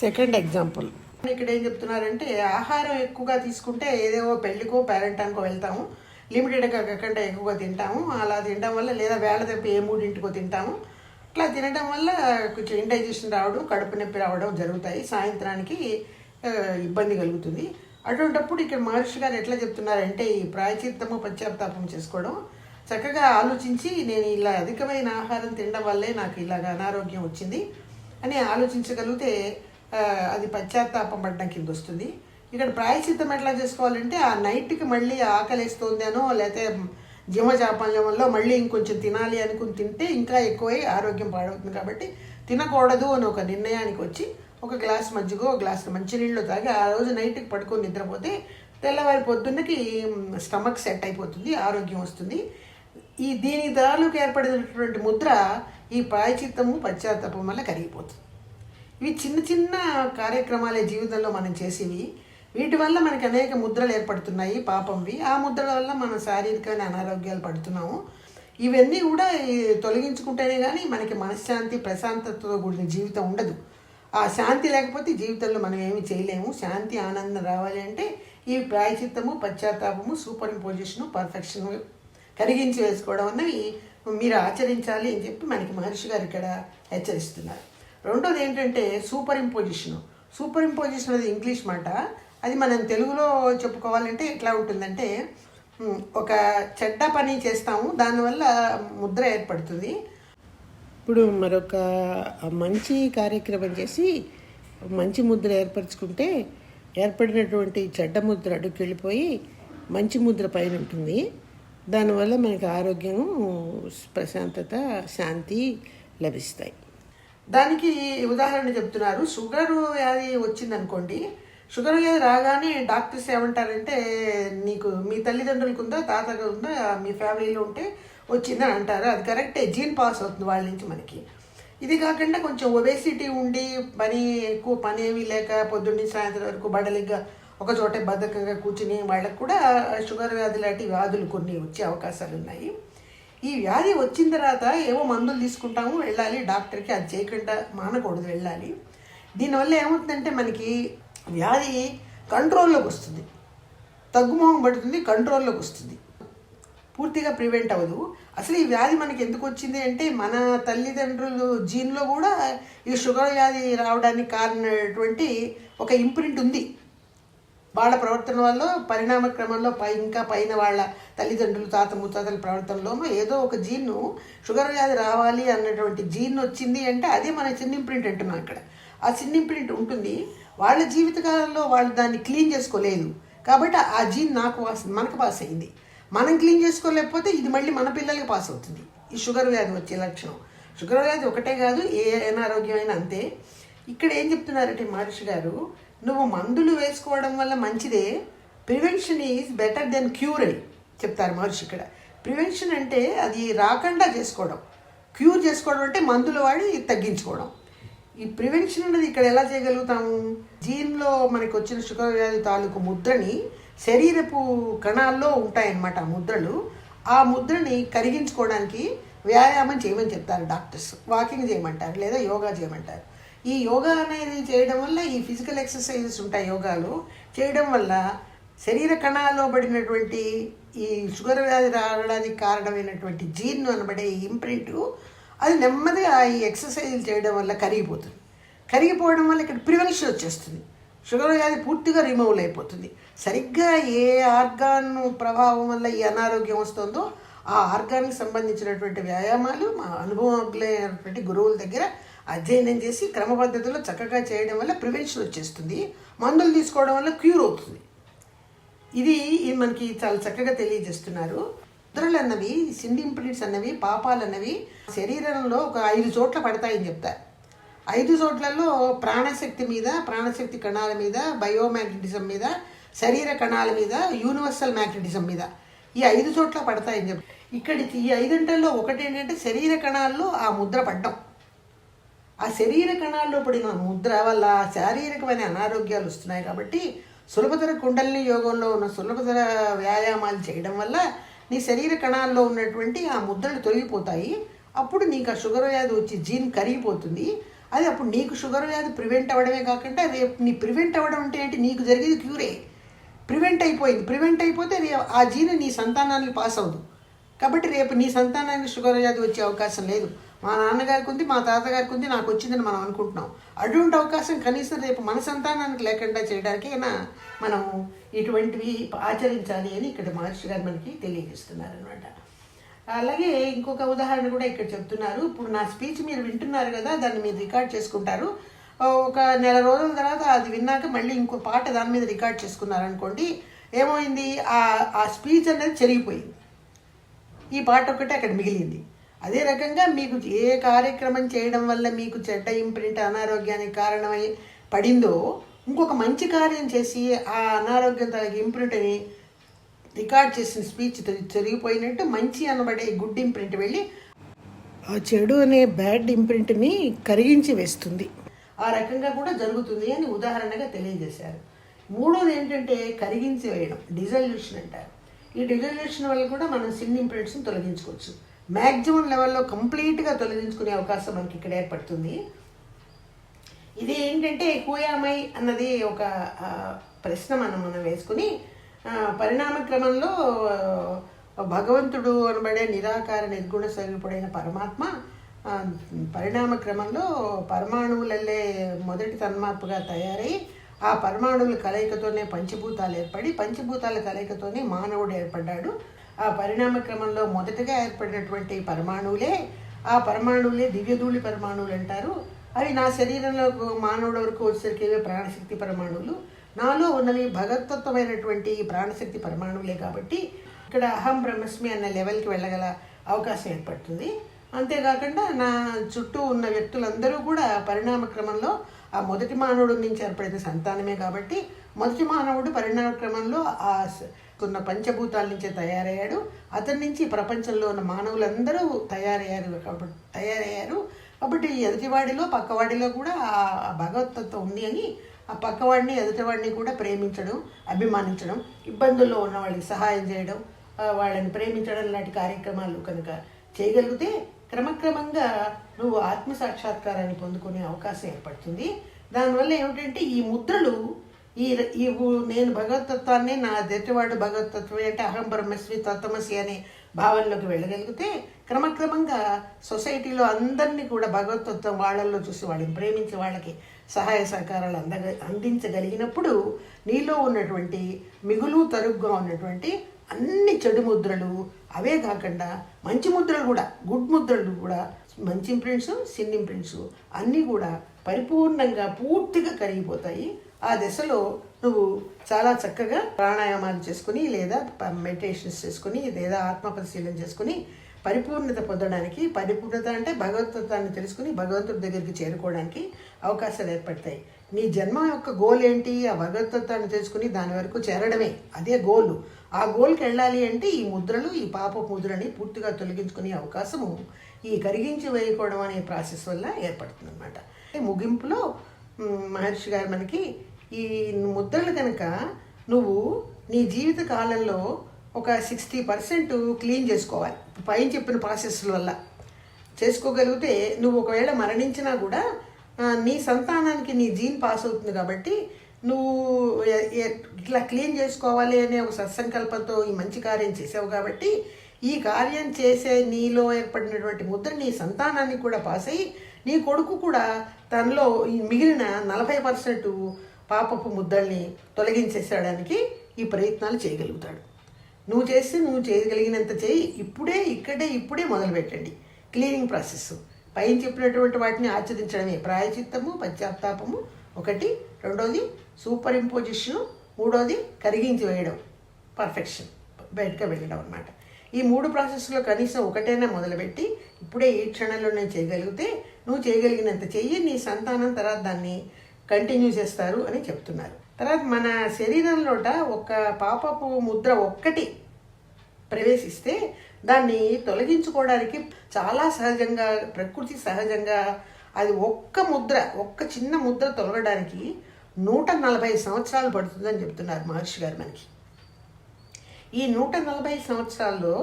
Second example ఇక్కడ ఏం చెప్తున్నారంటే ఆహారం ఎక్కువగా తీసుకుంటే ఏదేవో పెళ్ళికో పేరెంటానికో వెళ్తాము, లిమిటెడ్గా కాకుండా ఎక్కువగా తింటాము. అలా తినడం వల్ల లేదా వేళ తప్పి ఏ మూడింటికో తింటాము. అట్లా తినడం వల్ల కొంచెం ఇండైజెషన్ రావడం, కడుపు నొప్పి రావడం జరుగుతాయి. సాయంత్రానికి ఇబ్బంది కలుగుతుంది. అటువంటిప్పుడు ఇక్కడ మహర్షి గారు ఎట్లా చెప్తున్నారంటే ఈ ప్రాయచిత్తము పశ్చాత్తాపం చేసుకోవడం, చక్కగా ఆలోచించి నేను ఇలా అధికమైన ఆహారం తినడం వల్లే నాకు ఇలాగ అనారోగ్యం వచ్చింది అని ఆలోచించగలిగితే అది పశ్చాత్తాపం పడడం కింద వస్తుంది. ఇక్కడ ప్రాయచిత్తం ఎట్లా చేసుకోవాలంటే ఆ నైట్కి మళ్ళీ ఆకలిస్తుందేనో లేకపోతే జీవచాపల్యంలో మళ్ళీ ఇంకొంచెం తినాలి అనుకుని తింటే ఇంకా ఎక్కువై ఆరోగ్యం పాడవుతుంది. కాబట్టి తినకూడదు అని ఒక నిర్ణయానికి వచ్చి ఒక గ్లాస్ మజ్జిగో గ్లాస్ మంచినీళ్ళు తాగి ఆ రోజు నైట్కి పడుకొని నిద్రపోతే తెల్లవారి పొద్దున్నకి స్టమక్ సెట్ అయిపోతుంది, ఆరోగ్యం వస్తుంది. దీని దారులకు ఏర్పడినటువంటి ముద్ర ఈ ప్రాయచిత్తము పశ్చాత్తాపం వల్ల కరిగిపోతుంది. ఇవి చిన్న చిన్న కార్యక్రమాలే జీవితంలో మనం చేసేవి. వీటి వల్ల మనకి అనేక ముద్రలు ఏర్పడుతున్నాయి పాపంవి. ఆ ముద్రల వల్ల మనం శారీరకమైన అనారోగ్యాలు పడుతున్నాము. ఇవన్నీ కూడా తొలగించుకుంటేనే కానీ మనకి మనశ్శాంతి ప్రశాంతతతో కూడిన జీవితం ఉండదు. ఆ శాంతి లేకపోతే జీవితంలో మనం ఏమి చేయలేము. శాంతి ఆనందం రావాలి అంటే ఈ ప్రాయచిత్తము పశ్చాత్తాపము సూపర్ ఇంపోజిషను పర్ఫెక్షన్ కరిగించి వేసుకోవడం అన్నవి మీరు ఆచరించాలి అని చెప్పి మనకి మహర్షి గారు ఇక్కడ హెచ్చరిస్తున్నారు. రెండోది ఏంటంటే సూపర్ ఇంపోజిషను. సూపర్ ఇంపోజిషన్ అది ఇంగ్లీష్ మాట. అది మనం తెలుగులో చెప్పుకోవాలంటే ఎట్లా ఉంటుందంటే ఒక చెడ్డ పని చేస్తాము, దానివల్ల ముద్ర ఏర్పడుతుంది. ఇప్పుడు మరొక మంచి కార్యక్రమం చేసి మంచి ముద్ర ఏర్పరచుకుంటే ఏర్పడినటువంటి చెడ్డ ముద్ర అడుగుకి వెళ్ళిపోయి మంచి ముద్ర పైన ఉంటుంది. దానివల్ల మనకి ఆరోగ్యము ప్రశాంతత శాంతి లభిస్తాయి. దానికి ఉదాహరణ చెప్తున్నారు. షుగర్ వ్యాధి వచ్చిందనుకోండి, షుగర్ వ్యాధి రాగానే డాక్టర్స్ ఏమంటారంటే నీకు మీ తల్లిదండ్రులకు ఉందా, తాతగా ఉందా, మీ ఫ్యామిలీలో ఉంటే వచ్చిందని అంటారు. అది కరెక్టే, జీన్ పాస్ అవుతుంది వాళ్ళ నుంచి మనకి. ఇది కాకుండా కొంచెం ఒబేసిటీ ఉండి ఎక్కువ పని ఏమీ లేక పొద్దున్నీ సాయంత్రం వరకు బడలిగ్గా ఒక చోటే బద్ధకంగా కూర్చుని వాళ్ళకు కూడా షుగర్ వ్యాధి లాంటి వ్యాధులు కొన్ని వచ్చే అవకాశాలు ఉన్నాయి. ఈ వ్యాధి వచ్చిన తర్వాత ఏవో మందులు తీసుకుంటాము, వెళ్ళాలి డాక్టర్కి, అది చేయకుండా మానకూడదు, వెళ్ళాలి. దీనివల్ల ఏమవుతుందంటే మనకి వ్యాధి కంట్రోల్లోకి వస్తుంది, తగ్గుమోహం పడుతుంది, కంట్రోల్లోకి వస్తుంది, పూర్తిగా ప్రివెంట్ అవ్వదు. అసలు ఈ వ్యాధి మనకి ఎందుకు వచ్చింది అంటే మన తల్లిదండ్రులు జీన్లో కూడా ఈ షుగర్ వ్యాధి రావడానికి కారణమైనటువంటి ఒక ఇంప్రింట్ ఉంది. వాళ్ళ ప్రవర్తన వల్ల పరిణామ క్రమంలో ఇంకా పైన వాళ్ళ తల్లిదండ్రులు తాత ముత్తాతల ప్రవర్తనలో ఏదో ఒక జీన్ను షుగర్ వ్యాధి రావాలి అన్నటువంటి జీన్ వచ్చింది అంటే అదే మన చిన్న ఇంప్రింట్ అంటున్నాం. ఇక్కడ ఆ చిన్న ఇంప్రింట్ ఉంటుంది. వాళ్ళ జీవితకాలంలో వాళ్ళు దాన్ని క్లీన్ చేసుకోలేదు కాబట్టి ఆ జీన్ మనకు పాస్ అయింది. మనం క్లీన్ చేసుకోలేకపోతే ఇది మళ్ళీ మన పిల్లలకి పాస్ అవుతుంది. ఈ షుగర్ వ్యాధి వచ్చే లక్షణం. షుగర్ వ్యాధి ఒకటే కాదు, ఏ అనారోగ్యమైనా అంతే. ఇక్కడ ఏం చెప్తున్నారంటే మహర్షి గారు, నువ్వు మందులు వేసుకోవడం వల్ల మంచిదే, prevention is better than cure అని చెప్తారు మహర్షి ఇక్కడ. ప్రివెన్షన్ అంటే అది రాకుండా చేసుకోవడం, క్యూర్ చేసుకోవడం అంటే మందులు వాడి తగ్గించుకోవడం. ఈ ప్రివెన్షన్ అనేది ఇక్కడ ఎలా చేయగలుగుతాము? జీన్లో మనకి వచ్చిన షుగర్ వ్యాధి తాలూకు ముద్రని శరీరపు కణాల్లో ఉంటాయన్నమాట ఆ ముద్రలు. ఆ ముద్రని కరిగించుకోవడానికి వ్యాయామం చేయమని చెప్తారు డాక్టర్స్. వాకింగ్ చేయమంటారు లేదా యోగా చేయమంటారు. ఈ యోగా అనేది చేయడం వల్ల ఈ ఫిజికల్ ఎక్సర్సైజెస్ ఉంటాయి యోగాలు చేయడం వల్ల శరీర కణాల్లో పడినటువంటి ఈ షుగర్ వ్యాధి రావడానికి కారణమైనటువంటి జీన్ అనబడే ఈ ఇంప్రింట్ అది నెమ్మదిగా ఈ ఎక్సర్సైజులు చేయడం వల్ల కరిగిపోతుంది. కరిగిపోవడం వల్ల ఇక్కడ ప్రివెన్షన్ వచ్చేస్తుంది. షుగర్ వ్యాధి పూర్తిగా రిమూవ్ అయిపోతుంది. సరిగ్గా ఏ ఆర్గాన్ ప్రభావం వల్ల ఈ అనారోగ్యం వస్తుందో ఆ ఆర్గాన్కి సంబంధించినటువంటి వ్యాయామాలు మా అనుభవజ్ఞులైనటువంటి గురువుల దగ్గర అధ్యయనం చేసి క్రమ పద్ధతిలో చక్కగా చేయడం వల్ల ప్రివెన్షన్ వచ్చేస్తుంది. మందులు తీసుకోవడం వల్ల క్యూర్ అవుతుంది. ఇది మనకి చాలా చక్కగా తెలియజేస్తున్నారు. ముద్రలు అన్నవి, సిండి ఇంప్రింట్స్ అన్నవి, పాపాలు అన్నవి శరీరంలో ఒక 5 చోట్ల పడతాయని చెప్తారు. 5 చోట్లలో ప్రాణశక్తి మీద, ప్రాణశక్తి కణాల మీద, బయోమాగ్నెటిజం మీద, శరీర కణాల మీద, యూనివర్సల్ మ్యాగ్నెటిజం మీద ఈ 5 చోట్ల పడతాయని చెప్పి ఇక్కడ ఈ 5 ఒకటి ఏంటంటే శరీర కణాల్లో ఆ ముద్ర పడ్డం. ఆ శరీర కణాల్లో పడిన ముద్ర వల్ల శారీరకమైన అనారోగ్యాలు వస్తున్నాయి. కాబట్టి సులభతర కుండలిని యోగంలో ఉన్న సులభతర వ్యాయామాలు చేయడం వల్ల నీ శరీర కణాల్లో ఉన్నటువంటి ఆ ముద్రలు తొలగిపోతాయి. అప్పుడు నీకు ఆ షుగర్ వ్యాధి వచ్చి జీన్ కరిగిపోతుంది. అది అప్పుడు నీకు షుగర్ వ్యాధి ప్రివెంట్ అవ్వడమే కాకుండా రేపు నీ ప్రివెంట్ అవ్వడం అంటే ఏంటి, నీకు జరిగేది క్యూరే. ప్రివెంట్ అయిపోతే ఆ జీన్ నీ సంతానానికి పాస్ అవ్వదు. కాబట్టి రేపు నీ సంతానానికి షుగర్ వ్యాధి వచ్చే అవకాశం లేదు. మా నాన్నగారికి ఉంది, మా తాతగారికి ఉంది, నాకు వచ్చిందని మనం అనుకుంటున్నాం. అటువంటి అవకాశం కనీసం రేపు మన సంతానానికి లేకుండా చేయడానికైనా మనం ఇటువంటివి ఆచరించాలి అని ఇక్కడ మహర్షి గారు మనకి తెలియజేస్తున్నారు అనమాట. అలాగే ఇంకొక ఉదాహరణ కూడా ఇక్కడ చెప్తున్నారు. ఇప్పుడు నా స్పీచ్ మీరు వింటున్నారు కదా, దాన్ని మీరు రికార్డ్ చేసుకుంటారు. ఒక నెల రోజుల తర్వాత అది విన్నాక మళ్ళీ ఇంకో పాట దాని మీద రికార్డ్ చేసుకున్నారనుకోండి, ఏమైంది, ఆ స్పీచ్ అనేది చెరిగిపోయింది, ఈ పాట ఒక్కటే అక్కడ మిగిలింది. అదే రకంగా మీకు ఏ కార్యక్రమం చేయడం వల్ల మీకు చెడ్డ ఇంప్రింట్ అనారోగ్యానికి కారణమై పడిందో, ఇంకొక మంచి కార్యం చేసి ఆ అనారోగ్యం తనకి ఇంప్రింట్ని రికార్డ్ చేసిన స్పీచ్ జరిగిపోయినట్టు మంచి అనబడే గుడ్ ఇంప్రింట్ వెళ్ళి ఆ చెడు అనే బ్యాడ్ ఇంప్రింట్ని కరిగించి వేస్తుంది. ఆ రకంగా కూడా జరుగుతుంది అని ఉదాహరణగా తెలియజేశారు. మూడోది ఏంటంటే కరిగించి వేయడం, డిజల్యూషన్ అంటారు. ఈ డిజల్యూషన్ వల్ల కూడా మనం సిన్ ఇంప్రింట్స్ని తొలగించుకోవచ్చు. మ్యాక్సిమం లెవెల్లో కంప్లీట్గా తొలగించుకునే అవకాశం మనకి ఇక్కడ ఏర్పడుతుంది. ఇది ఏంటంటే హూయామై అన్నది ఒక ప్రశ్న మనం వేసుకుని పరిణామ క్రమంలో భగవంతుడు అనబడే నిరాకార నిర్గుణ స్వరూపుడైన పరమాత్మ పరిణామ క్రమంలో పరమాణువులల్లే మొదటి తన్మాత్రగా తయారై ఆ పరమాణువుల కలయికతోనే పంచభూతాలు ఏర్పడి పంచభూతాల కలయికతోనే మానవుడు ఏర్పడ్డాడు. ఆ పరిణామ క్రమంలో మొదటగా ఏర్పడినటువంటి ఆ పరమాణువులే దివ్యధూళి పరమాణువులు అంటారు. అవి నా శరీరంలో మానవుడి వరకు వచ్చేసరికి ప్రాణశక్తి పరమాణువులు, నాలో ఉన్నవి భగవతత్వమైనటువంటి ప్రాణశక్తి పరమాణువులే. కాబట్టి ఇక్కడ అహం బ్రహ్మస్మి అన్న లెవెల్కి వెళ్ళగల అవకాశం ఏర్పడుతుంది. అంతేకాకుండా నా చుట్టూ ఉన్న వ్యక్తులందరూ కూడా పరిణామ క్రమంలో ఆ మొదటి మానవుడి నుంచి ఏర్పడిన సంతానమే. కాబట్టి మొదటి మానవుడు పరిణామ క్రమంలో ఉన్న పంచభూతాల నుంచే తయారయ్యాడు. అతని నుంచి ప్రపంచంలో ఉన్న మానవులందరూ తయారయ్యారు. కాబట్టి ఎదుటివాడిలో పక్కవాడిలో కూడా ఆ భగవతత్వం ఉంది అని ఆ పక్కవాడిని ఎదుటివాడిని కూడా ప్రేమించడం, అభిమానించడం, ఇబ్బందుల్లో ఉన్న వాళ్ళకి సహాయం చేయడం, వాళ్ళని ప్రేమించడం లాంటి కార్యక్రమాలు కనుక చేయగలిగితే క్రమక్రమంగా నువ్వు ఆత్మసాక్షాత్కారాన్ని పొందుకునే అవకాశం ఏర్పడుతుంది. దానివల్ల ఏమిటంటే ఈ ముద్రలు నేను భగవతత్వాన్ని నా ఎదుటివాడు భగవతత్వమే అంటే అహం బ్రహ్మస్మి తత్వమసి అనే భావనలోకి వెళ్ళగలిగితే క్రమక్రమంగా సొసైటీలో అందరినీ కూడా భగవతత్వం వాళ్ళల్లో చూసి వాళ్ళని ప్రేమించి వాళ్ళకి సహాయ సహకారాలు అందించగలిగినప్పుడు నీలో ఉన్నటువంటి మిగులు తరుగుగా ఉన్నటువంటి అన్ని చెడు ముద్రలు, అవే కాకుండా మంచి ముద్రలు కూడా, గుడ్ ముద్రలు కూడా, మంచి ఇంప్రింట్స్, సిన్ ఇంప్రింట్స్ అన్నీ కూడా పరిపూర్ణంగా పూర్తిగా కరిగిపోతాయి. ఆ దశలో నువ్వు చాలా చక్కగా ప్రాణాయామాలు చేసుకుని లేదా మెడిటేషన్స్ చేసుకుని లేదా ఆత్మ పరిశీలన చేసుకుని పరిపూర్ణత పొందడానికి, పరిపూర్ణత అంటే భగవతత్వాన్ని తెలుసుకుని భగవంతుడి దగ్గరికి చేరుకోవడానికి అవకాశాలు ఏర్పడతాయి. నీ జన్మ యొక్క గోల్ ఏంటి? ఆ భగవతత్వాన్ని తెలుసుకుని దాని వరకు చేరడమే, అదే గోల్. ఆ గోల్కి వెళ్ళాలి అంటే ఈ ముద్రలు, ఈ పాప ముద్రని పూర్తిగా తొలగించుకునే అవకాశము ఈ కరిగించి వేయకోవడం అనే ప్రాసెస్ వల్ల ఏర్పడుతుంది అనమాట. ముగింపులో మహర్షి గారు మనకి ఈ ముద్రలు కనుక నువ్వు నీ జీవిత కాలంలో ఒక 60% క్లీన్ చేసుకోవాలి. పైన చెప్పిన ప్రాసెస్ల వల్ల చేసుకోగలిగితే నువ్వు ఒకవేళ మరణించినా కూడా నీ సంతానానికి నీ జీన్ పాస్ అవుతుంది. కాబట్టి నువ్వు ఇట్లా క్లీన్ చేసుకోవాలి అనే ఒక సత్సంకల్పంతో ఈ మంచి కార్యం చేసావు. కాబట్టి ఈ కార్యం చేసే నీలో ఏర్పడినటువంటి ముద్ర నీ సంతానానికి కూడా పాస్ అయ్యి నీ కొడుకు కూడా తనలో ఈ మిగిలిన 40% పాపపు ముద్దల్ని తొలగించేసేయడానికి ఈ ప్రయత్నాలు చేయగలుగుతాడు. నువ్వు చేయగలిగినంత చేయి. ఇప్పుడే మొదలుపెట్టండి క్లీనింగ్ ప్రాసెస్. పైన చెప్పినటువంటి వాటిని ఆచరించడమే ప్రాయచిత్తము, పశ్చాత్తాపము ఒకటి, రెండోది సూపర్ ఇంపోజిషను, మూడోది కరిగించి వేయడం, పర్ఫెక్షన్, బయటకు వెళ్ళడం అన్నమాట. ఈ 3 ప్రాసెస్లో కనీసం ఒకటైనా మొదలుపెట్టి ఇప్పుడే ఈ క్షణంలో నేను చేయగలిగితే నువ్వు చేయగలిగినంత చెయ్యి, నీ సంతానం తర్వాత దాన్ని కంటిన్యూ చేస్తారు అని చెప్తున్నారు. తర్వాత మన శరీరంలోట ఒక పాపపు ముద్ర ఒక్కటి ప్రవేశిస్తే దాన్ని తొలగించుకోవడానికి చాలా సహజంగా, ప్రకృతి సహజంగా అది ఒక్క చిన్న ముద్ర తొలగడానికి 140 సంవత్సరాలు పడుతుందని చెప్తున్నారు మహర్షి గారు మనకి. ఈ 140 సంవత్సరాల్లో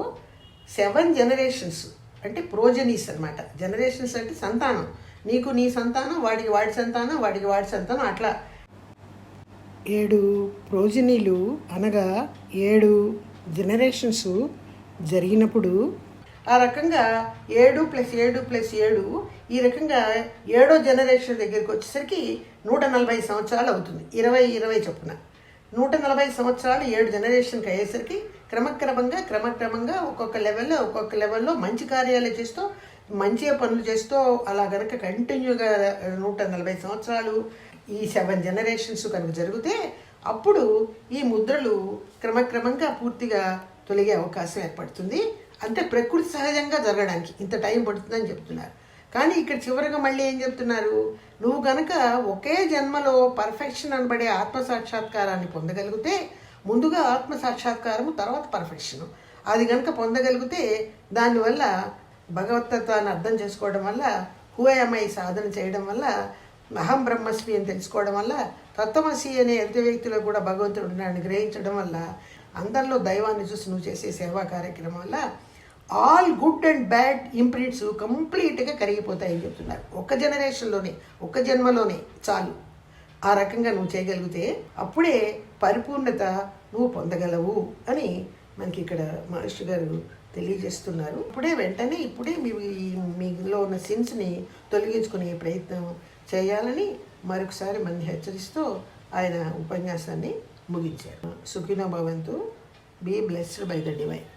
7 జనరేషన్స్ అంటే ప్రోజనీస్ అనమాట. జనరేషన్స్ అంటే సంతానం. నీకు నీ సంతానం, వాడికి వాడి సంతానం, వాడికి వాడి సంతానం, అట్లా 7 ప్రోజినీలు అనగా 7 జనరేషన్స్ జరిగినప్పుడు ఆ రకంగా 7+7+7 ఈ రకంగా 7వ జనరేషన్ దగ్గరికి వచ్చేసరికి 140 సంవత్సరాలు అవుతుంది. 20 చొప్పున 140 సంవత్సరాలు 7 జనరేషన్కి అయ్యేసరికి క్రమక్రమంగా ఒక్కొక్క లెవెల్లో మంచి కార్యాలు చేస్తూ మంచిగా పనులు చేస్తూ అలా కనుక కంటిన్యూగా 140 సంవత్సరాలు ఈ 7 జనరేషన్స్ కనుక జరిగితే అప్పుడు ఈ ముద్రలు క్రమక్రమంగా పూర్తిగా తొలగే అవకాశం ఏర్పడుతుంది. అంటే ప్రకృతి సహజంగా జరగడానికి ఇంత టైం పడుతుందని చెప్తున్నారు. కానీ ఇక్కడ చివరిగా మళ్ళీ ఏం చెప్తున్నారు, నువ్వు కనుక ఒకే జన్మలో పర్ఫెక్షన్ అనబడే ఆత్మసాక్షాత్కారాన్ని పొందగలిగితే, ముందుగా ఆత్మసాక్షాత్కారము తర్వాత పర్ఫెక్షను, అది కనుక పొందగలిగితే దానివల్ల భగవత్తత్వాన్ని అర్థం చేసుకోవడం వల్ల, హూయమై సాధన చేయడం వల్ల, అహం బ్రహ్మస్మి అని తెలుసుకోవడం వల్ల, తత్వమసి అనే ఎదుటి వ్యక్తిలో కూడా భగవంతుడు ఉన్నాడని గ్రహించడం వల్ల, అందరిలో దైవాన్ని చూసి నువ్వు చేసే సేవా కార్యక్రమం వల్ల all good and bad imprints కంప్లీట్గా కరిగిపోతాయని చెప్తున్నారు. ఒక జనరేషన్లోనే, ఒక జన్మలోనే చాలు. ఆ రకంగా నువ్వు చేయగలిగితే అప్పుడే పరిపూర్ణత నువ్వు పొందగలవు అని మనకి ఇక్కడ మహర్షి గారు తెలియజేస్తున్నారు. వెంటనే ఇప్పుడే మీలో ఉన్న సిన్స్ని తొలగించుకునే ప్రయత్నం చేయాలని మరొకసారి మనని హెచ్చరిస్తూ ఆయన ఉపన్యాసాన్ని ముగించారు. సుఖినో భవంతు, be blessed by the divine.